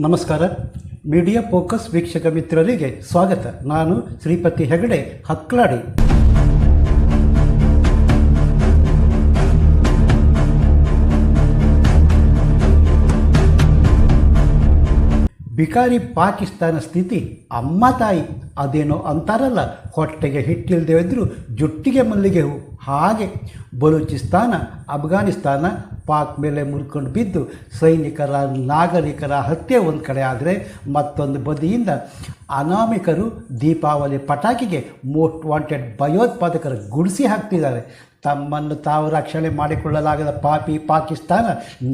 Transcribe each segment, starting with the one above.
ನಮಸ್ಕಾರ. Media focus ವೀಕ್ಷಕ ಮಿತ್ರರಿಗೆ ಸ್ವಾಗತ. ನಾನು ಶ್ರೀಪತಿ ಹೆಗಡೆ ಹಕ್ಲಾಡಿ. ಬಿಕಾರಿ ಪಾಕಿಸ್ತಾನ ಸ್ಥಿತಿ ಅಮ್ಮ ತಾಯಿ. ಅದೇನೋ ಅಂತಾರಲ್ಲ, ಹೊಟ್ಟೆಗೆ ಹಿಟ್ಟಿಲ್ಲದೆ ಇದ್ದರೂ ಜುಟ್ಟಿಗೆ ಮಲ್ಲಿಗೆ ಹೂ. ಹಾಗೆ ಬಲೂಚಿಸ್ತಾನ, ಅಫ್ಘಾನಿಸ್ತಾನ ಪಾಕ್ ಮೇಲೆ ಮುರ್ಕೊಂಡು ಬಿದ್ದು ಸೈನಿಕರ ನಾಗರಿಕರ ಹತ್ಯೆ ಒಂದು ಕಡೆ ಆದರೆ, ಮತ್ತೊಂದು ಬದಿಯಿಂದ ಅನಾಮಿಕರು ದೀಪಾವಳಿ ಪಟಾಕಿಗೆ ಮೋಸ್ಟ್ ವಾಂಟೆಡ್ ಭಯೋತ್ಪಾದಕರ ಗುಡಿಸಿ ಹಾಕ್ತಿದ್ದಾರೆ. ತಮ್ಮನ್ನು ತಾವು ರಕ್ಷಣೆ ಮಾಡಿಕೊಳ್ಳಲಾಗದ ಪಾಪಿ ಪಾಕಿಸ್ತಾನ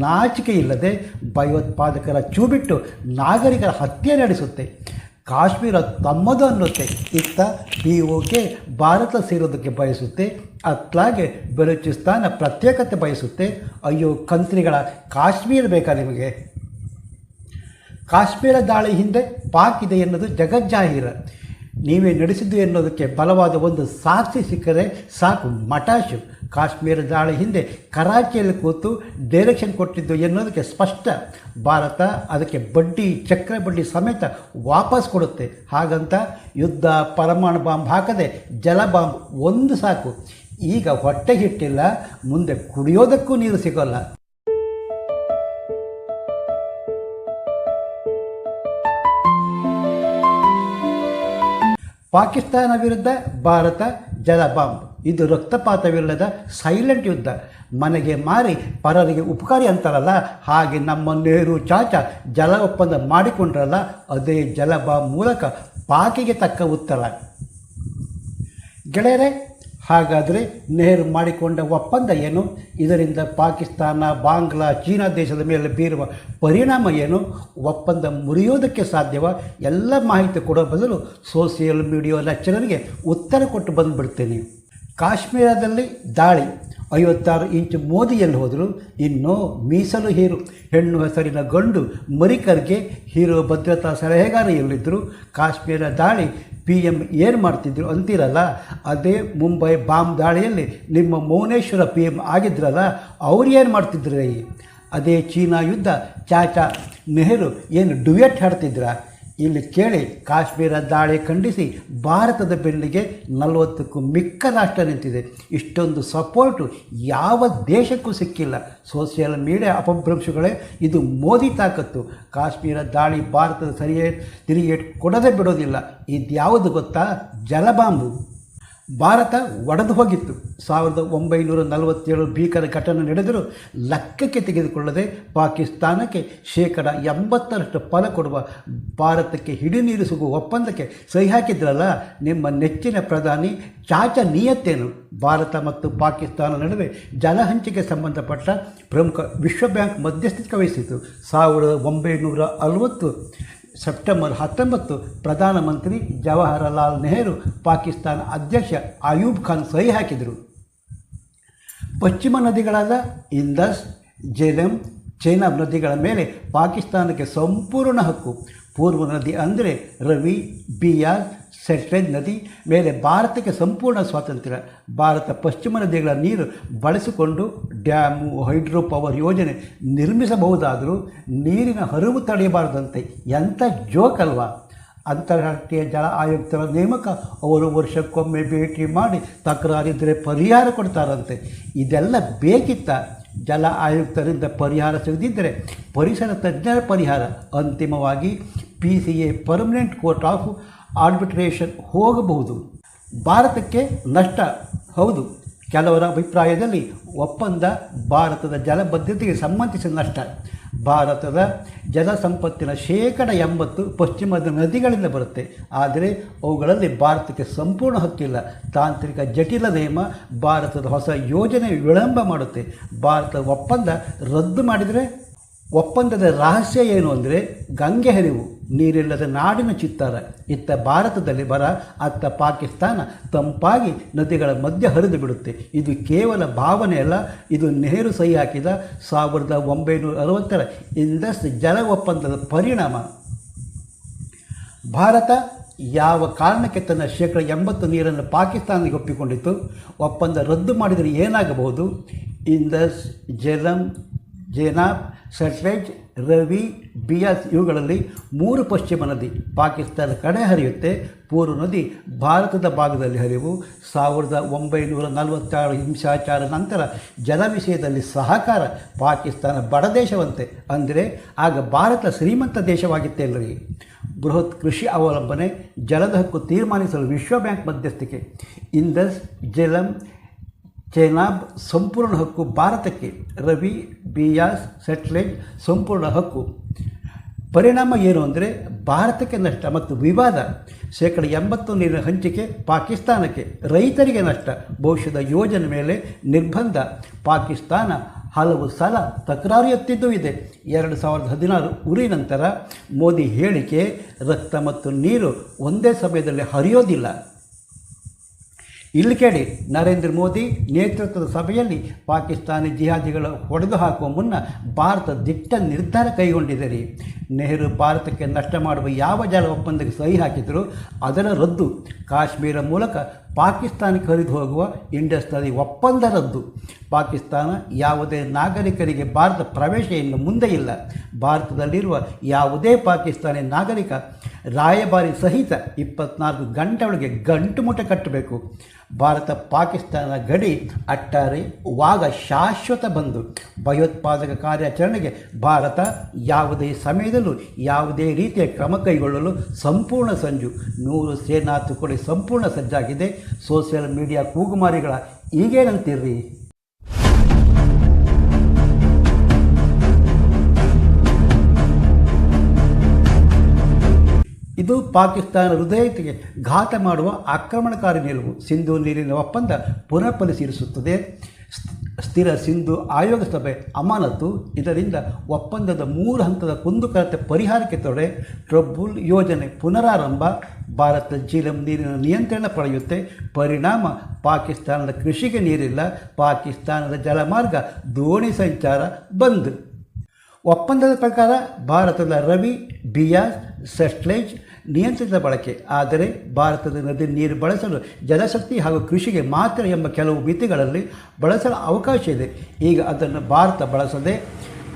ನಾಚಿಕೆ ಇಲ್ಲದೆ ಭಯೋತ್ಪಾದಕರ ಚೂಬಿಟ್ಟು ನಾಗರಿಕರ ಹತ್ಯೆ ನಡೆಸುತ್ತೆ. ಕಾಶ್ಮೀರ ತಮ್ಮದು ಅನ್ನುತ್ತೆ. ಇತ್ತ POK ಭಾರತ ಸೇರೋದಕ್ಕೆ ಬಯಸುತ್ತೆ. ಅತ್ಲಾಗೆ ಬಲೂಚಿಸ್ತಾನ ಪ್ರತ್ಯೇಕತೆ ಬಯಸುತ್ತೆ. ಅಯ್ಯೋ ಕಂತ್ರಿಗಳ, ಕಾಶ್ಮೀರ ಬೇಕಾ ನಿಮಗೆ? ಕಾಶ್ಮೀರ ದಾಳಿ ಹಿಂದೆ ಪಾಕ್ ಇದೆ ಎನ್ನುವುದು ಜಗಜ್ಜಾಹೀರ. ನೀವೇ ನಡೆಸಿದ್ದು ಎನ್ನುವುದಕ್ಕೆ ಬಲವಾದ ಒಂದು ಸಾಕ್ಷಿ ಸಿಕ್ಕರೆ ಸಾಕು. ಮಟಾಶು. ಕಾಶ್ಮೀರ ದಾಳಿ ಹಿಂದೆ ಕರಾಚಿಯಲ್ಲಿ ಕೂತು ಡೈರೆಕ್ಷನ್ ಕೊಟ್ಟಿದ್ದು ಎನ್ನುವುದಕ್ಕೆ ಸ್ಪಷ್ಟ. ಭಾರತ ಅದಕ್ಕೆ ಬಡ್ಡಿ, ಚಕ್ರ ಬಡ್ಡಿ ಸಮೇತ ವಾಪಸ್ ಕೊಡುತ್ತೆ. ಹಾಗಂತ ಯುದ್ಧ, ಪರಮಾಣು ಬಾಂಬ್ ಹಾಕದೆ ಜಲ ಬಾಂಬ್ ಒಂದು ಸಾಕು. ಈಗ ಹೊಟ್ಟೆ ಹಿಟ್ಟಿಲ್ಲ, ಮುಂದೆ ಕುಡಿಯೋದಕ್ಕೂ ನೀರು ಸಿಗೋಲ್ಲ. ಪಾಕಿಸ್ತಾನ ವಿರುದ್ಧ ಭಾರತ ಜಲ ಬಾಂಬ್. ಇದು ರಕ್ತಪಾತವಿಲ್ಲದ ಸೈಲೆಂಟ್ ಯುದ್ಧ. ಮನೆಗೆ ಮಾರಿ ಪರರಿಗೆ ಉಪಕಾರಿ ಅಂತಾರಲ್ಲ, ಹಾಗೆ ನಮ್ಮ ನೆಹರು ಚಾಚಾ ಜಲ ಒಪ್ಪಂದ ಮಾಡಿಕೊಂಡ್ರಲ್ಲ, ಅದೇ ಜಲ ಬಾಂಬ್ ಮೂಲಕ ಪಾಕಿಗೆ ತಕ್ಕ ಉತ್ತರ. ಗೆಳೆಯರೇ, ಹಾಗಾದರೆ ನೆಹರು ಮಾಡಿಕೊಂಡ ಒಪ್ಪಂದ ಏನು? ಇದರಿಂದ ಪಾಕಿಸ್ತಾನ, ಬಾಂಗ್ಲಾ, ಚೀನಾ ದೇಶದ ಮೇಲೆ ಬೀರುವ ಪರಿಣಾಮ ಏನು? ಒಪ್ಪಂದ ಮುರಿಯೋದಕ್ಕೆ ಸಾಧ್ಯವ? ಎಲ್ಲ ಮಾಹಿತಿ ಕೊಡೋ ಬದಲು ಸೋಷಿಯಲ್ ಮೀಡಿಯಾ ಲೆಕ್ಚರರಿಗೆ ಉತ್ತರ ಕೊಟ್ಟು ಬಂದುಬಿಡ್ತೇನೆ. ಕಾಶ್ಮೀರದಲ್ಲಿ ದಾಳಿ. 56 ಇಂಚು ಮೋದಿ ಎಲ್ಲಿ ಹೋದರು? ಇನ್ನೂ ಮೀಸಲು ಹೀರೋ, ಹೆಣ್ಣು ಹೆಸರಿನ ಗಂಡು ಮರಿಕರ್ಗೆ ಹೀರೋ ಭದ್ರತಾ ಸಲಹೆಗಾರ ಎಲ್ಲಿದ್ದರು? ಕಾಶ್ಮೀರ ದಾಳಿ PM ಏನು ಮಾಡ್ತಿದ್ರು ಅಂತೀರಲ್ಲ, ಅದೇ ಮುಂಬೈ ಬಾಂಬ್ ದಾಳಿಯಲ್ಲಿ ನಿಮ್ಮ ಮೌನೇಶ್ವರ PM ಆಗಿದ್ರಲ್ಲ, ಅವ್ರು ಏನು ಮಾಡ್ತಿದ್ರು? ಅದೇ ಚೀನಾ ಯುದ್ಧ ಚಾಚಾ ನೆಹರು ಏನು ಡುಯೆಟ್ ಹಾಡ್ತಿದ್ರ? ಇಲ್ಲಿ ಕೇಳಿ, ಕಾಶ್ಮೀರ ದಾಳಿ ಖಂಡಿಸಿ ಭಾರತದ ಬೆನ್ನಿಗೆ 40ಕ್ಕೂ ಮಿಕ್ಕ ರಾಷ್ಟ್ರ ನಿಂತಿದೆ. ಇಷ್ಟೊಂದು ಸಪೋರ್ಟು ಯಾವ ದೇಶಕ್ಕೂ ಸಿಕ್ಕಿಲ್ಲ. ಸೋಷಿಯಲ್ ಮೀಡಿಯಾ ಅಪಭ್ರಂಶಗಳೇ ಇದು ಮೋದಿ ತಾಕತ್ತು. ಕಾಶ್ಮೀರ ದಾಳಿ ಭಾರತದ ತಿರುಗೇಟು ಕೊಡದೆ ಬಿಡೋದಿಲ್ಲ. ಇದ್ಯಾವುದು ಗೊತ್ತಾ? ಜಲಬಾಂಬು. ಭಾರತ ಒಡೆದು ಹೋಗಿತ್ತು. 1947 ಭೀಕರ ಘಟನೆ ನಡೆದರೂ ಲೆಕ್ಕಕ್ಕೆ ತೆಗೆದುಕೊಳ್ಳದೆ ಪಾಕಿಸ್ತಾನಕ್ಕೆ 80% ಫಲ ಕೊಡುವ, ಭಾರತಕ್ಕೆ ಹಿಡಿನೀರು ಸಿಗುವ ಒಪ್ಪಂದಕ್ಕೆ ಸಹಿ ಹಾಕಿದ್ರಲ್ಲ ನಿಮ್ಮ ನೆಚ್ಚಿನ ಪ್ರಧಾನಿ ಚಾಚಾ ನಿಯತ್ತೇನು? ಭಾರತ ಮತ್ತು ಪಾಕಿಸ್ತಾನ ನಡುವೆ ಜಲ ಹಂಚಿಕೆ ಸಂಬಂಧಪಟ್ಟ ಪ್ರಮುಖ ವಿಶ್ವ ಬ್ಯಾಂಕ್ ಮಧ್ಯಸ್ಥಿಕೆ ವಹಿಸಿತು. 1940 ಸೆಪ್ಟೆಂಬರ್ 19 ಪ್ರಧಾನಮಂತ್ರಿ ಜವಾಹರಲಾಲ್ ನೆಹರು, ಪಾಕಿಸ್ತಾನ ಅಧ್ಯಕ್ಷ ಅಯೂಬ್ ಖಾನ್ ಸಹಿ ಹಾಕಿದರು. ಪಶ್ಚಿಮ ನದಿಗಳಾದ ಇಂದಸ್, ಜೇಲಂ, ಚೈನಾಬ್ ನದಿಗಳ ಮೇಲೆ ಪಾಕಿಸ್ತಾನಕ್ಕೆ ಸಂಪೂರ್ಣ ಹಕ್ಕು. ಪೂರ್ವ ನದಿ ಅಂದರೆ ರವಿ, ಬಿಯಾಸ್, ಸೆಟ್ಲೆಜ್ ನದಿ ಮೇಲೆ ಭಾರತಕ್ಕೆ ಸಂಪೂರ್ಣ ಸ್ವಾತಂತ್ರ್ಯ. ಭಾರತ ಪಶ್ಚಿಮ ನದಿಗಳ ನೀರು ಬಳಸಿಕೊಂಡು ಡ್ಯಾಮು, ಹೈಡ್ರೋ ಪವರ್ ಯೋಜನೆ ನಿರ್ಮಿಸಬಹುದಾದರೂ ನೀರಿನ ಹರಿವು ತಡೆಯಬಾರದಂತೆ. ಎಂಥ ಜೋಕ್ ಅಲ್ವಾ? ಅಂತಾರಾಷ್ಟ್ರೀಯ ಜಲ ಆಯುಕ್ತರ ನೇಮಕ. ಅವರು ವರ್ಷಕ್ಕೊಮ್ಮೆ ಭೇಟಿ ಮಾಡಿ ತಕರಾರಿದ್ದರೆ ಪರಿಹಾರ ಕೊಡ್ತಾರಂತೆ. ಇದೆಲ್ಲ ಬೇಕಿತ್ತ? ಜಲ ಆಯುಕ್ತರಿಂದ ಪರಿಹಾರ ಸಿಗದಿದ್ದರೆ ಪರಿಸರ ತಜ್ಞರ ಪರಿಹಾರ. ಅಂತಿಮವಾಗಿ PCA permanent court of arbitration ಹೋಗಬಹುದು. ಭಾರತಕ್ಕೆ ನಷ್ಟ. ಹೌದು, ಕೆಲವರ ಅಭಿಪ್ರಾಯದಲ್ಲಿ ಒಪ್ಪಂದ ಭಾರತದ ಜಲಬದ್ಧತೆಗೆ ಸಂಬಂಧಿಸಿದ ನಷ್ಟ. ಭಾರತದ ಜಲ ಸಂಪತ್ತಿನ 80% ಪಶ್ಚಿಮದ ನದಿಗಳಿಂದ ಬರುತ್ತೆ. ಆದರೆ ಅವುಗಳಲ್ಲಿ ಭಾರತಕ್ಕೆ ಸಂಪೂರ್ಣ ಹಕ್ಕಿಲ್ಲ. ತಾಂತ್ರಿಕ ಜಟಿಲ ನಿಯಮ ಭಾರತದ ಹೊಸ ಯೋಜನೆ ವಿಳಂಬ ಮಾಡುತ್ತೆ. ಭಾರತ ಒಪ್ಪಂದ ರದ್ದು ಮಾಡಿದರೆ, ಒಪ್ಪಂದದ ರಹಸ್ಯ ಏನು ಅಂದರೆ ಗಂಗೆ ಹರಿವು, ನೀರಿಲ್ಲದ ನಾಡಿನ ಚಿತ್ತಾರ. ಇತ್ತ ಭಾರತದಲ್ಲಿ ಬರ, ಅತ್ತ ಪಾಕಿಸ್ತಾನ ತಂಪಾಗಿ ನದಿಗಳ ಮಧ್ಯೆ ಹರಿದು ಬಿಡುತ್ತೆ. ಇದು ಕೇವಲ ಭಾವನೆ ಅಲ್ಲ, ಇದು ನೆಹರು ಸಹಿ ಹಾಕಿದ 1960 ಇಂದಸ್ ಜಲ ಒಪ್ಪಂದದ ಪರಿಣಾಮ. ಭಾರತ ಯಾವ ಕಾರಣಕ್ಕೆ ತನ್ನ 80% ನೀರನ್ನು ಪಾಕಿಸ್ತಾನಕ್ಕೆ ಒಪ್ಪಿಕೊಂಡಿತ್ತು? ಒಪ್ಪಂದ ರದ್ದು ಮಾಡಿದರೆ ಏನಾಗಬಹುದು? ಇಂದಸ್, ಜೇಲಂ, ಜೇನಾಬ್, ಸಟ್ಲೆಜ್, ರವಿ, ಬಿಯಾಸ್ ಇವುಗಳಲ್ಲಿ 3 ಪಶ್ಚಿಮ ನದಿ ಪಾಕಿಸ್ತಾನದ ಕಡೆ ಹರಿಯುತ್ತೆ. ಪೂರ್ವ ನದಿ ಭಾರತದ ಭಾಗದಲ್ಲಿ ಹರಿವು. 1946 ಹಿಂಸಾಚಾರ ನಂತರ ಜಲ ವಿಷಯದಲ್ಲಿ ಸಹಕಾರ ಪಾಕಿಸ್ತಾನ ಬಡದೇಶವಂತೆ, ಅಂದರೆ ಆಗ ಭಾರತ ಶ್ರೀಮಂತ ದೇಶವಾಗಿತ್ತೇ ಅಲ್ಲರಿ. ಬೃಹತ್ ಕೃಷಿ ಅವಲಂಬನೆ, ಜಲದ ಹಕ್ಕು ತೀರ್ಮಾನಿಸಲು ವಿಶ್ವ ಬ್ಯಾಂಕ್ ಮಧ್ಯಸ್ಥಿಕೆ, ಇಂದಸ್, ಜೇಲಂ, ಚೇನಾಬ್ ಸಂಪೂರ್ಣ ಹಕ್ಕು ಭಾರತಕ್ಕೆ, ರವಿ, ಬಿಯಾಸ್, ಸಟ್ಲೆಜ್ ಸಂಪೂರ್ಣ ಹಕ್ಕು. ಪರಿಣಾಮ ಏನು ಅಂದರೆ ಭಾರತಕ್ಕೆ ನಷ್ಟ ಮತ್ತು ವಿವಾದ. 80% ನೀರಿನ ಹಂಚಿಕೆ ಪಾಕಿಸ್ತಾನಕ್ಕೆ, ರೈತರಿಗೆ ನಷ್ಟ, ಭವಿಷ್ಯದ ಯೋಜನೆ ಮೇಲೆ ನಿರ್ಬಂಧ. ಪಾಕಿಸ್ತಾನ ಹಲವು ಸಲ ತಕರಾರು ಎತ್ತಿದ್ದೂ ಇದೆ. 2016 ಉರಿ ನಂತರ ಮೋದಿ ಹೇಳಿಕೆ, ರಕ್ತ ಮತ್ತು ನೀರು ಒಂದೇ ಸಮಯದಲ್ಲಿ ಹರಿಯೋದಿಲ್ಲ. ಇಲ್ಲಿ ಕೇಳಿ, ನರೇಂದ್ರ ಮೋದಿ ನೇತೃತ್ವದ ಸಭೆಯಲ್ಲಿ ಪಾಕಿಸ್ತಾನಿ ಜಿಹಾದಿಗಳ ಹೊಡೆದು ಹಾಕುವ ಮುನ್ನ ಭಾರತ ದಿಟ್ಟ ನಿರ್ಧಾರ ಕೈಗೊಂಡಿದೆ ರೀ. ನೆಹರು ಭಾರತಕ್ಕೆ ನಷ್ಟ ಮಾಡುವ ಯಾವ ಜಲ ಒಪ್ಪಂದಕ್ಕೆ ಸಹಿ ಹಾಕಿದರೂ ಅದರ ರದ್ದು. ಕಾಶ್ಮೀರ ಮೂಲಕ ಪಾಕಿಸ್ತಾನಕ್ಕೆ ಹರಿದು ಹೋಗುವ ಇಂಡಸ್ ನದಿ ಒಪ್ಪಂದ ರದ್ದು. ಪಾಕಿಸ್ತಾನ ಯಾವುದೇ ನಾಗರಿಕರಿಗೆ ಭಾರತ ಪ್ರವೇಶ ಇನ್ನು ಮುಂದೆ ಇಲ್ಲ. ಭಾರತದಲ್ಲಿರುವ ಯಾವುದೇ ಪಾಕಿಸ್ತಾನಿ ನಾಗರಿಕ ರಾಯಭಾರಿ ಸಹಿತ 24 ಗಂಟೆ ಒಳಗೆ ಗಂಟು ಮುಟ ಕಟ್ಟಬೇಕು. ಭಾರತ ಪಾಕಿಸ್ತಾನ ಗಡಿ ಅಟ್ಟಾರೆ ವಾಗ ಶಾಶ್ವತ ಬಂದು. ಭಯೋತ್ಪಾದಕ ಕಾರ್ಯಾಚರಣೆಗೆ ಭಾರತ ಯಾವುದೇ ಸಮಯದಲ್ಲೂ ಯಾವುದೇ ರೀತಿಯ ಕ್ರಮ ಕೈಗೊಳ್ಳಲು ಸಂಪೂರ್ಣ ಸಂಜು. 100 ಸೇನಾ ತುಕಡಿ ಸಂಪೂರ್ಣ ಸಜ್ಜಾಗಿದೆ. ಸೋಷಿಯಲ್ ಮೀಡಿಯಾ ಕೂಗುಮಾರಿಗಳ ಈಗೇನಂತೀರ್ರಿ? ಇದು ಪಾಕಿಸ್ತಾನ ಹೃದಯಕ್ಕೆ ಘಾತ ಮಾಡುವ ಆಕ್ರಮಣಕಾರಿ ನಿಲುವು. ಸಿಂಧೂ ನೀರಿನ ಒಪ್ಪಂದ ಪುನಃ ಪರಿಶೀಲಿಸುತ್ತದೆ. ಸ್ಥಿರ ಸಿಂಧೂ ಆಯೋಗ ಸಭೆ ಅಮಾನತು. ಇದರಿಂದ ಒಪ್ಪಂದದ 3 ಹಂತದ ಕುಂದುಕೊರತೆ ಪರಿಹಾರಕ್ಕೆ ತೊಡೆ. ಟ್ರಬುಲ್ ಯೋಜನೆ ಪುನರಾರಂಭ. ಭಾರತ ಜೀಲಂ ನೀರಿನ ನಿಯಂತ್ರಣ ಪಡೆಯುತ್ತೆ. ಪರಿಣಾಮ ಪಾಕಿಸ್ತಾನದ ಕೃಷಿಗೆ ನೀರಿಲ್ಲ. ಪಾಕಿಸ್ತಾನದ ಜಲಮಾರ್ಗ ದೋಣಿ ಸಂಚಾರ ಬಂದ್. ಒಪ್ಪಂದದ ಪ್ರಕಾರ ಭಾರತದ ರವಿ, ಬಿಯಾಸ್, ಸಟ್ಲೆಜ್ ನಿಯಂತ್ರಿತ ಬಳಕೆ. ಆದರೆ ಭಾರತದ ನದಿ ನೀರು ಬಳಸಲು ಜಲಶಕ್ತಿ ಹಾಗೂ ಕೃಷಿಗೆ ಮಾತ್ರ ಎಂಬ ಕೆಲವು ಮಿತಿಗಳಲ್ಲಿ ಬಳಸಲು ಅವಕಾಶ ಇದೆ. ಈಗ ಅದನ್ನು ಭಾರತ ಬಳಸದೆ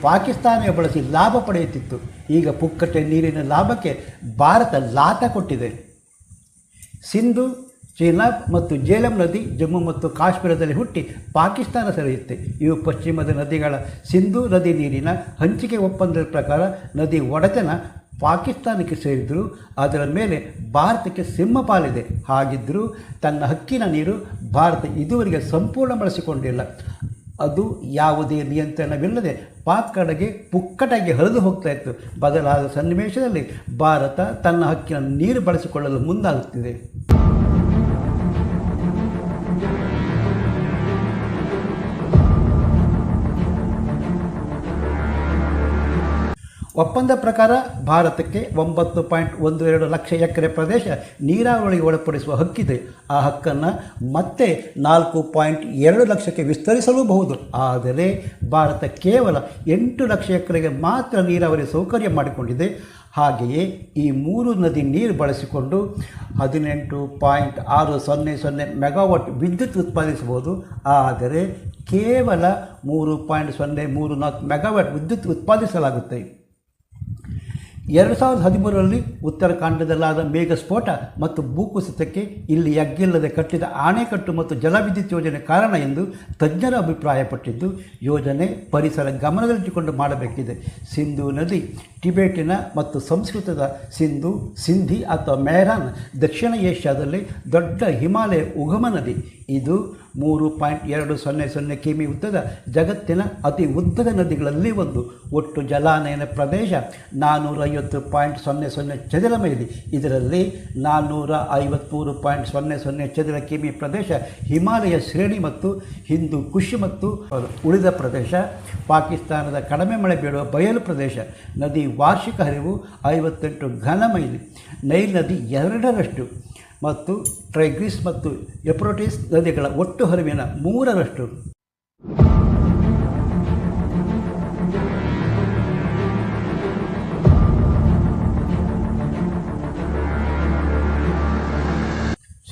ಪಾಕಿಸ್ತಾನ ಬಳಸಿ ಲಾಭ ಪಡೆಯುತ್ತಿತ್ತು. ಈಗ ಪುಕ್ಕಟೆ ನೀರಿನ ಲಾಭಕ್ಕೆ ಭಾರತ ಲಾತ ಕೊಟ್ಟಿದೆ. ಸಿಂಧು, ಚೇನಾಬ್ ಮತ್ತು ಜೇಲಂ ನದಿ ಜಮ್ಮು ಮತ್ತು ಕಾಶ್ಮೀರದಲ್ಲಿ ಹುಟ್ಟಿ ಪಾಕಿಸ್ತಾನ ಸೆಳೆಯುತ್ತೆ. ಇವು ಪಶ್ಚಿಮದ ನದಿಗಳ. ಸಿಂಧೂ ನದಿ ನೀರಿನ ಹಂಚಿಕೆ ಒಪ್ಪಂದದ ಪ್ರಕಾರ ನದಿ ಒಡೆತನ ಪಾಕಿಸ್ತಾನಕ್ಕೆ ಸೇರಿದರೂ ಅದರ ಮೇಲೆ ಭಾರತಕ್ಕೆ ಸಿಂಹಪಾಲಿದೆ. ಹಾಗಿದ್ದರೂ ತನ್ನ ಹಕ್ಕಿನ ನೀರು ಭಾರತ ಇದುವರೆಗೆ ಸಂಪೂರ್ಣ ಬಳಸಿಕೊಂಡಿಲ್ಲ. ಅದು ಯಾವುದೇ ನಿಯಂತ್ರಣವಿಲ್ಲದೆ ಪಾಕ್ ಕಡೆಗೆ ಪುಕ್ಕಟಾಗಿ ಹರಿದು ಹೋಗ್ತಾ ಇತ್ತು. ಬದಲಾದ ಸನ್ನಿವೇಶದಲ್ಲಿ ಭಾರತ ತನ್ನ ಹಕ್ಕಿನ ನೀರು ಬಳಸಿಕೊಳ್ಳಲು ಮುಂದಾಗುತ್ತಿದೆ. ಒಪ್ಪಂದ ಪ್ರಕಾರ ಭಾರತಕ್ಕೆ 9.12 ಲಕ್ಷ ಎಕರೆ ಪ್ರದೇಶ ನೀರಾವರಿಗೆ ಒಳಪಡಿಸುವ ಹಕ್ಕಿದೆ. ಆ ಹಕ್ಕನ್ನು ಮತ್ತೆ 4.2 ಲಕ್ಷಕ್ಕೆ ವಿಸ್ತರಿಸಲೂಬಹುದು. ಆದರೆ ಭಾರತ ಕೇವಲ 8 ಲಕ್ಷ ಎಕರೆಗೆ ಮಾತ್ರ ನೀರಾವರಿ ಸೌಕರ್ಯ ಮಾಡಿಕೊಂಡಿದೆ. ಹಾಗೆಯೇ ಈ 3 ನದಿ ನೀರು ಬಳಸಿಕೊಂಡು 18.600 ಮೆಗಾವಾಟ್ ವಿದ್ಯುತ್ ಉತ್ಪಾದಿಸಬಹುದು. ಆದರೆ ಕೇವಲ 3.034 ಮೆಗಾವಾಟ್ ವಿದ್ಯುತ್ ಉತ್ಪಾದಿಸಲಾಗುತ್ತೆ. 2013ರಲ್ಲಿ ಉತ್ತರಾಖಂಡದಲ್ಲಾದ ಮೇಘಸ್ಫೋಟ ಮತ್ತು ಭೂಕುಸಿತಕ್ಕೆ ಇಲ್ಲಿ ಎಗ್ಗಿಲ್ಲದೆ ಕಟ್ಟಿದ ಆಣೆಕಟ್ಟು ಮತ್ತು ಜಲವಿದ್ಯುತ್ ಯೋಜನೆ ಕಾರಣ ಎಂದು ತಜ್ಞರು ಅಭಿಪ್ರಾಯಪಟ್ಟಿದ್ದು, ಯೋಜನೆ ಪರಿಸರ ಗಮನದಲ್ಲಿಟ್ಟುಕೊಂಡು ಮಾಡಬೇಕಿದೆ. ಸಿಂಧೂ ನದಿ ಟಿಬೆಟಿನ ಮತ್ತು ಸಂಸ್ಕೃತದ ಸಿಂಧು, ಸಿಂಧಿ ಅಥವಾ ಮೆಹರಾನ್ ದಕ್ಷಿಣ ಏಷ್ಯಾದಲ್ಲಿ ದೊಡ್ಡ ಹಿಮಾಲಯ ಉಗಮ ನದಿ. ಇದು 3.200 ಕಿಮಿ ಉದ್ದದ ಜಗತ್ತಿನ ಅತಿ ಉದ್ದದ ನದಿಗಳಲ್ಲಿ ಒಂದು. ಒಟ್ಟು ಜಲಾನಯನ ಪ್ರದೇಶ 450.00 ಚದರ ಮೈಲಿ. ಇದರಲ್ಲಿ 453.00 ಚದರ ಕಿಮಿ ಪ್ರದೇಶ ಹಿಮಾಲಯ ಶ್ರೇಣಿ ಮತ್ತು ಹಿಂದೂ ಕುಶ್ ಮತ್ತು ಉಳಿದ ಪ್ರದೇಶ ಪಾಕಿಸ್ತಾನದ ಕಡಿಮೆ ಮಳೆ ಬೀಳುವ ಬಯಲು ಪ್ರದೇಶ. ನದಿ ವಾರ್ಷಿಕ ಹರಿವು 58 ಘನ ಮೈಲಿ. ನೈಲ್ ನದಿ 2ರಷ್ಟು ಮತ್ತು ಟ್ರೈಗ್ರಿಸ್ ಮತ್ತು ಎಪ್ರೋಟಿಸ್ ನದಿಗಳ ಒಟ್ಟು ಹರಿವಿನ 3ರಷ್ಟು.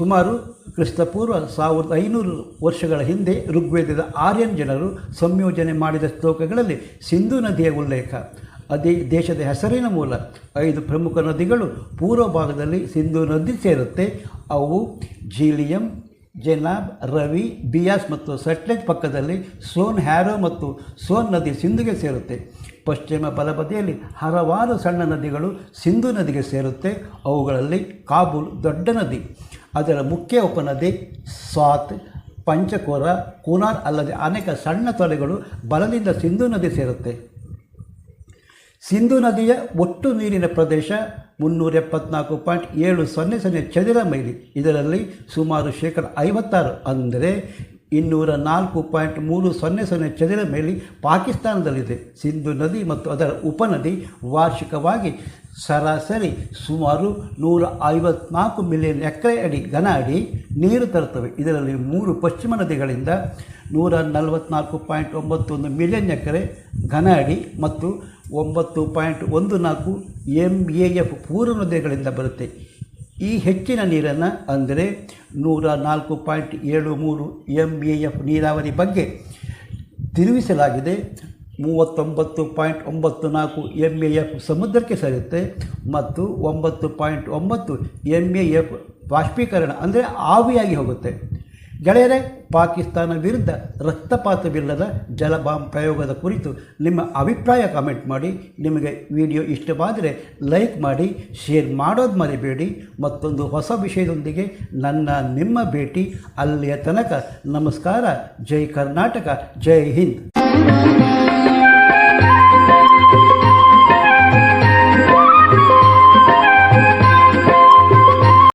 ಸುಮಾರು ಕ್ರಿಸ್ತಪೂರ್ವ 1500 ವರ್ಷಗಳ ಹಿಂದೆ ಋಗ್ವೇದದ ಆರ್ಯನ್ ಜನರು ಸಂಯೋಜನೆ ಮಾಡಿದ ಶ್ಲೋಕಗಳಲ್ಲಿ ಸಿಂಧೂ ನದಿಯ ಉಲ್ಲೇಖ. ಅದೇ ದೇಶದ ಹೆಸರಿನ ಮೂಲ 5 ಪ್ರಮುಖ ನದಿಗಳು ಪೂರ್ವ ಭಾಗದಲ್ಲಿ ಸಿಂಧೂ ನದಿ ಸೇರುತ್ತೆ. ಅವು ಜೀಲಿಯಂ, ಜೆನಾಬ್, ರವಿ, ಬಿಯಾಸ್ ಮತ್ತು ಸಟ್ಲೆಜ್ ಪಕ್ಕದಲ್ಲಿ ಸೋನ್, ಹ್ಯಾರೋ ಮತ್ತು ಸೋನ್ ನದಿ ಸಿಂಧುಗೆ ಸೇರುತ್ತೆ. ಪಶ್ಚಿಮ ಬಲಬದಿಯಲ್ಲಿ ಹಲವಾರು ಸಣ್ಣ ನದಿಗಳು ಸಿಂಧೂ ನದಿಗೆ ಸೇರುತ್ತೆ. ಅವುಗಳಲ್ಲಿ ಕಾಬೂಲ್ ದೊಡ್ಡ ನದಿ, ಅದರ ಮುಖ್ಯ ಉಪನದಿ ಸ್ವಾತ್, ಪಂಚಕೋರ, ಕುನಾರ್ ಅಲ್ಲದೆ ಅನೇಕ ಸಣ್ಣ ತೊರೆಗಳು ಬಲದಿಂದ ಸಿಂಧೂ ನದಿ ಸೇರುತ್ತೆ. ಸಿಂಧೂ ನದಿಯ ಒಟ್ಟು ನೀರಿನ ಪ್ರದೇಶ 374.700 ಚದರ ಮೈಲಿ. ಇದರಲ್ಲಿ ಸುಮಾರು 56% ಅಂದರೆ 204.300 ಚದರ ಮೈಲಿ ಪಾಕಿಸ್ತಾನದಲ್ಲಿದೆ. ಸಿಂಧೂ ನದಿ ಮತ್ತು ಅದರ ಉಪನದಿ ವಾರ್ಷಿಕವಾಗಿ ಸರಾಸರಿ ಸುಮಾರು 154 ಮಿಲಿಯನ್ ಎಕರೆ ಘನ ಅಡಿ ನೀರು ತರುತ್ತವೆ. ಇದರಲ್ಲಿ 3 ಪಶ್ಚಿಮ ನದಿಗಳಿಂದ 144.91 ಮಿಲಿಯನ್ ಎಕರೆ ಘನ ಅಡಿ ಮತ್ತು 9.14 MAF ಪೂರ್ವ ನದಿಗಳಿಂದ ಬರುತ್ತೆ. ಈ ಹೆಚ್ಚಿನ ನೀರನ್ನು ಅಂದರೆ 104.73 MAF ನೀರಾವರಿ ಬಗ್ಗೆ ತಿರುಗಿಸಲಾಗಿದೆ. 39.94 MAF ಸಮುದ್ರಕ್ಕೆ ಸೇರುತ್ತೆ ಮತ್ತು 9.9 MAF ಬಾಷ್ಪೀಕರಣ ಅಂದರೆ ಆವಿಯಾಗಿ ಹೋಗುತ್ತೆ. ಗೆಳೆಯರೇ, ಪಾಕಿಸ್ತಾನ ವಿರುದ್ಧ ರಕ್ತಪಾತವಿಲ್ಲದ ಜಲಬಾಂಬ್ ಪ್ರಯೋಗದ ಕುರಿತು ನಿಮ್ಮ ಅಭಿಪ್ರಾಯ ಕಾಮೆಂಟ್ ಮಾಡಿ. ನಿಮಗೆ ವಿಡಿಯೋ ಇಷ್ಟವಾದರೆ ಲೈಕ್ ಮಾಡಿ, ಶೇರ್ ಮಾಡೋದು ಮರಿಬೇಡಿ. ಮತ್ತೊಂದು ಹೊಸ ವಿಷಯದೊಂದಿಗೆ ನಿಮ್ಮ ಭೇಟಿ. ಅಲ್ಲಿಯ ತನಕ ನಮಸ್ಕಾರ. ಜೈ ಕರ್ನಾಟಕ, ಜೈ ಹಿಂದ್.